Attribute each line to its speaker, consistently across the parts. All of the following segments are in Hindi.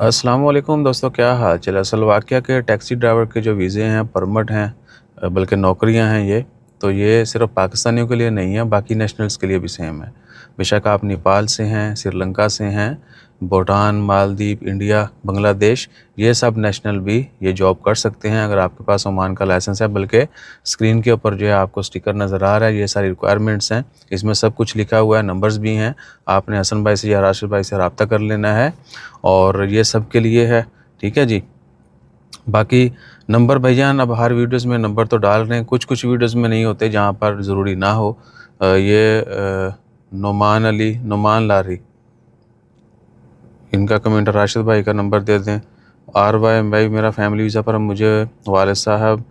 Speaker 1: अस्सलाम वालेकुम दोस्तों, क्या हाल चाल है। असल वाक़या के टैक्सी ड्राइवर के जो वीज़े हैं, परमिट हैं, बल्कि नौकरियां हैं तो ये सिर्फ़ पाकिस्तानियों के लिए नहीं है, बाकी नेशनल्स के लिए भी सेम है। बेशक आप नेपाल से हैं, श्रीलंका से हैं, भूटान, मालदीव, इंडिया, बांग्लादेश, ये सब नेशनल भी ये जॉब कर सकते हैं अगर आपके पास ओमान का लाइसेंस है। बल्कि स्क्रीन के ऊपर जो है आपको स्टिकर नज़र आ रहा है, ये सारी रिक्वायरमेंट्स हैं, इसमें सब कुछ लिखा हुआ है, नंबर्स भी हैं। आपने हसन भाई से या राशिद भाई से रब्ता कर लेना है और ये सब के लिए है, ठीक है जी। बाकी नंबर भाईजान, अब हर वीडियोस में नंबर तो डाल रहे हैं, कुछ कुछ वीडियोस में नहीं होते जहाँ पर ज़रूरी ना हो। नुमान अली, नुमान लारी, इनका कमेंटर राशिद भाई का नंबर दे दें। आर वाई भाई, मेरा फैमिली वीज़ा पर मुझे वालिद साहब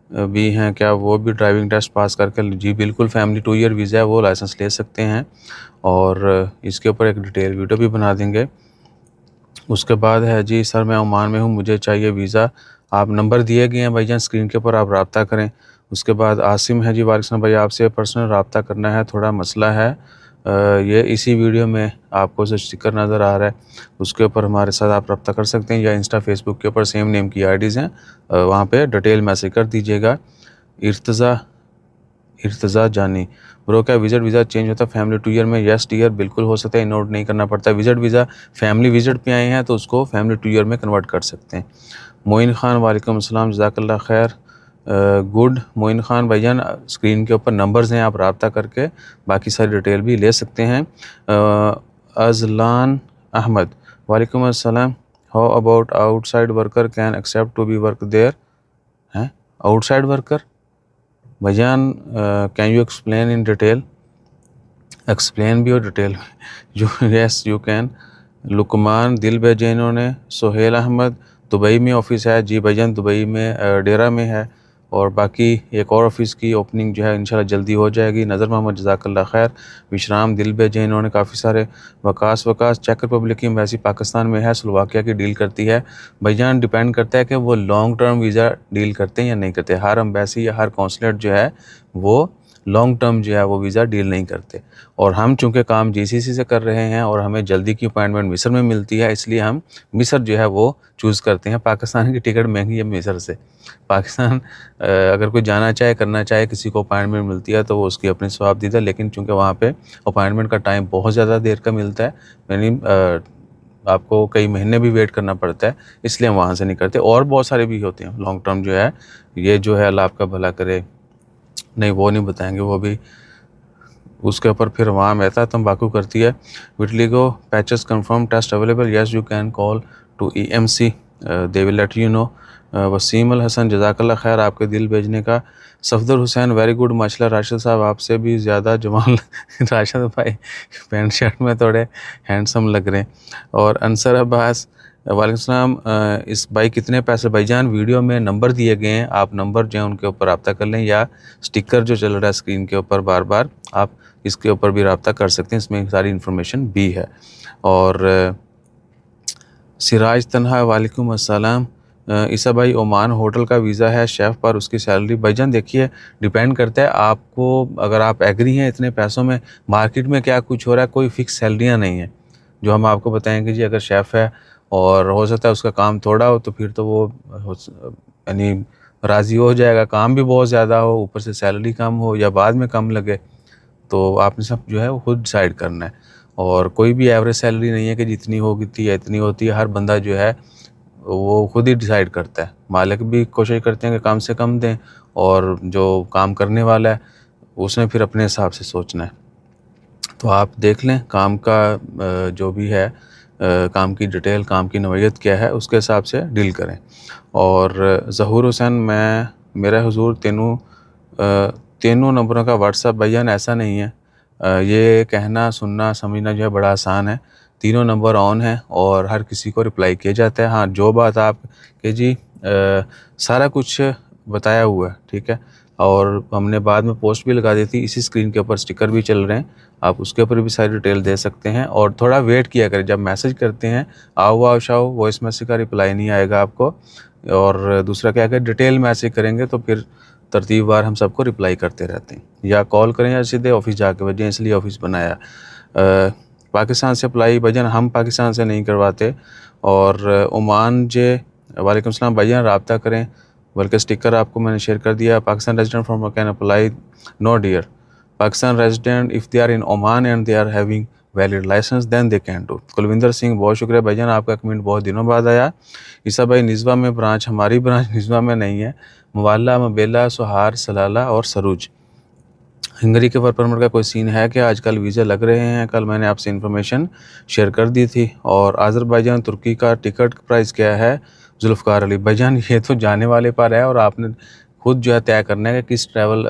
Speaker 1: भी हैं, क्या वो भी ड्राइविंग टेस्ट पास करके? जी बिल्कुल, फैमिली 2 ईयर वीज़ा है, वो लाइसेंस ले सकते हैं और इसके ऊपर एक डिटेल वीडियो भी बना देंगे। उसके बाद है जी, सर मैं ओमान में हूँ, मुझे चाहिए वीज़ा। आप नंबर दिए गए हैं भाईजान स्क्रीन के ऊपर, आप रब्ता करें। उसके बाद आसिम है जी, वालेकुम भाई, आपसे पर्सनल रब्ता करना है, थोड़ा मसला है। ये इसी वीडियो में आपको जो स्टिकर नज़र आ रहा है उसके ऊपर हमारे साथ आप रब्ता कर सकते हैं, या इंस्टा फेसबुक के ऊपर सेम नेम की आईडीज़ हैं, वहाँ पे डिटेल मैसेज कर दीजिएगा। इर्तज़ा इर्तज़ा जानी, ब्रो क्या विज़िट वीज़ा चेंज होता है फैमिली 2 ईयर में? यस टीयर बिल्कुल हो सकता है, नोट नहीं करना पड़ता। विज़िट वीज़ा फैमिली विज़िट पे आए हैं तो उसको फैमिली 2 ईयर में कन्वर्ट कर सकते हैं। मोइन खान, वालेकुम अस्सलाम, जज़ाकल्लाह खैर। गुड मोइन खान भाईजान, स्क्रीन के ऊपर नंबर्स हैं, आप रब्ता करके बाकी सारी डिटेल भी ले सकते हैं। अज़लान अहमद, वालेकुम अस्सलाम, how about outside worker can accept to be work there? हैं, आउटसाइड वर्कर भाईजान, can you explain in detail? Explain भी और डिटेल में जो यस यू कैन। लुकमान दिल भेजे इन्होंने। सोहेल अहमद, दुबई में ऑफ़िस है? जी भाईजान, दुबई में डेरा में है, और बाकी एक और ऑफ़िस की ओपनिंग जो है इंशाल्लाह जल्दी हो जाएगी। नज़र मोहम्मद, जज़ाकल्लाह खैर। विश्राम दिल भेजे इन्होंने काफ़ी सारे। वकास चेक रिपब्लिक की एम्बेसी पाकिस्तान में है, स्लोवाकिया की डील करती है। भाईजान डिपेंड करता है कि वो लॉन्ग टर्म वीज़ा डील करते हैं या नहीं करते। हर एम्बेसी या हर कौंसलेट जो है वो लॉन्ग टर्म जो है वो वीज़ा डील नहीं करते, और हम चूँकि काम जीसीसी से कर रहे हैं और हमें जल्दी की अपॉइंटमेंट मिस्र में मिलती है, इसलिए हम मिस्र जो है वो चूज़ करते हैं। पाकिस्तान की टिकट महंगी है मिस्र से। पाकिस्तान अगर कोई जाना चाहे, करना चाहे, किसी को अपॉइंटमेंट मिलती है तो वो उसकी अपनी स्वाबदीदा, लेकिन चूँकि वहाँ पे अपॉइंटमेंट का टाइम बहुत ज़्यादा देर का मिलता है, यानी आपको कई महीने भी वेट करना पड़ता है, इसलिए हम वहाँ से नहीं करते। और बहुत सारे भी होते हैं लॉन्ग टर्म जो है, ये जो है अल्लाह आपका भला करे, नहीं वो नहीं बताएंगे, वो भी उसके ऊपर फिर वहाँ महता तंबाकू करती है। Vitiligo patches confirm test available? Yes you can call to EMC, they will let you know. Wasim Al Hasan, जज़ाकल्लाह खैर आपके दिल भेजने का। सफदर हुसैन, वेरी गुड माशाल्लाह। राशिद साहब आपसे भी ज़्यादा जवान राशिद भाई पैंट शर्ट में थोड़े हैंडसम लग रहे हैं। और अंसर अब्बास, वालेकुम सलाम, इस भाई कितने पैसे? भाईजान वीडियो में नंबर दिए गए हैं, आप नंबर जो है उनके ऊपर रब्ता कर लें, या स्टिकर जो चल रहा है स्क्रीन के ऊपर बार बार, आप इसके ऊपर भी रब्ता कर सकते हैं, इसमें सारी इन्फॉर्मेशन भी है। और सिराज तन्हा, वालेकुम अस्सलाम। ईसा भाई, ओमान होटल का वीज़ा है शेफ़ पर, उसकी सैलरी? भाईजान देखिए, डिपेंड करता है आपको, अगर आप एग्री हैं इतने पैसों में, मार्केट में क्या कुछ हो रहा है, कोई फ़िक्स सैलरियाँ नहीं हैं जो हम आपको बताएंगे जी। अगर शेफ़ है और हो सकता है उसका काम थोड़ा हो, तो फिर तो वो यानी राज़ी हो जाएगा। काम भी बहुत ज़्यादा हो, ऊपर से सैलरी कम हो या बाद में कम लगे, तो आपने सब जो है वो खुद डिसाइड करना है। और कोई भी एवरेज सैलरी नहीं है कि जितनी होगी थी या इतनी होती है, हर बंदा जो है वो खुद ही डिसाइड करता है। मालिक भी कोशिश करते हैं कि कम से कम दें, और जो काम करने वाला है उसने फिर अपने हिसाब से सोचना है। तो आप देख लें काम का जो भी है, काम की डिटेल, काम की नौइयत क्या है, उसके हिसाब से डील करें। और ज़हूर हुसैन, मैं मेरा हुजूर तीनों नंबरों का व्हाट्सअप? भाईजान ऐसा नहीं है, ये कहना सुनना समझना जो है बड़ा आसान है। तीनों नंबर ऑन है और हर किसी को रिप्लाई किया जाता है। हाँ, जो बात आप कि जी सारा कुछ बताया हुआ है, ठीक है, और हमने बाद में पोस्ट भी लगा दी थी, इसी स्क्रीन के ऊपर स्टिकर भी चल रहे हैं, आप उसके ऊपर भी सारी डिटेल दे सकते हैं। और थोड़ा वेट किया करें, जब मैसेज करते हैं आओ आओ शाओ, वॉइस मैसेज का रिप्लाई नहीं आएगा आपको। और दूसरा क्या है, डिटेल मैसेज करेंगे तो फिर तरतीबवार हम सबको रिप्लाई करते रहते हैं, या कॉल करें या सीधे ऑफिस जाके भेजें, इसलिए ऑफिस बनाया। पाकिस्तान से अप्लाई भाईजान हम पाकिस्तान से नहीं करवाते। और ओमान जे वालेकुम सलाम भाईजान, रब्ता करें, बल्कि स्टिकर आपको मैंने शेयर कर दिया। Pakistan resident from can apply, no dear. Pakistan resident if they are in Oman and they are having valid license then they can do. Kulwinder Singh, बहुत शुक्रिया भाईजान, आपका कमेंट बहुत दिनों बाद आया। ईसा भाई, निज़वा में ब्रांच, हमारी ब्रांच निज़वा में नहीं है। मुवाला, मबेला, सुहार, सलाला और सरूज। हंगरी के वर्क परमिट का कोई सीन है कि आजकल वीज़ा लग रहे हैं? कल मैंने आपसे इन्फॉर्मेशन शेयर कर दी थी। और आज़रबाईजान तुर्की का टिकट प्राइस क्या है? जुल्फ़कार अली भाईजान, ये तो जाने वाले पर है और आपने खुद जो है तय करना है कि किस ट्रैवल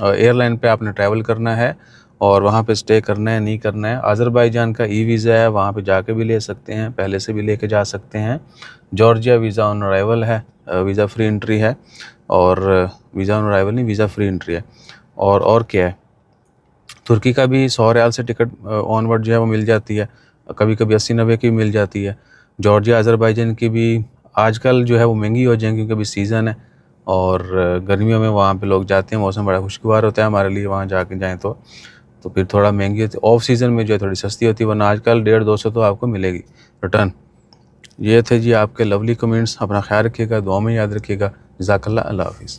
Speaker 1: एयरलाइन पे आपने ट्रैवल करना है और वहाँ पे स्टे करना है नहीं करना है। आज़रबाईजान का वीज़ा है, वहाँ पे जाके भी ले सकते हैं, पहले से भी लेके जा सकते हैं। जॉर्जिया वीज़ा ऑन अराइवल है, वीज़ा फ्री एंट्री है। और वीज़ा ऑन अराइवल नहीं, वीज़ा फ्री एंट्री है। और क्या है, तुर्की का भी 100 रियाल से टिकट ऑनवर्ड जो है वो मिल जाती है, कभी कभी 80-90 की भी मिल जाती है। जॉर्जिया अज़रबाईजान की भी आजकल जो है वो महंगी हो जाएंगी क्योंकि अभी सीज़न है और गर्मियों में वहाँ पे लोग जाते हैं, मौसम बड़ा खुशगवार होता है हमारे लिए, वहाँ जाके जाएँ तो फिर थोड़ा महंगी होती है। ऑफ सीज़न में जो है थोड़ी सस्ती होती है, वरना आजकल 150-200 तो आपको मिलेगी रिटर्न। ये थे जी आपके लवली कमेंट्स। अपना ख्याल रखिएगा, दुआ में याद रखिएगा। जज़ाकल्लाह, अल्लाह हाफ़िज़।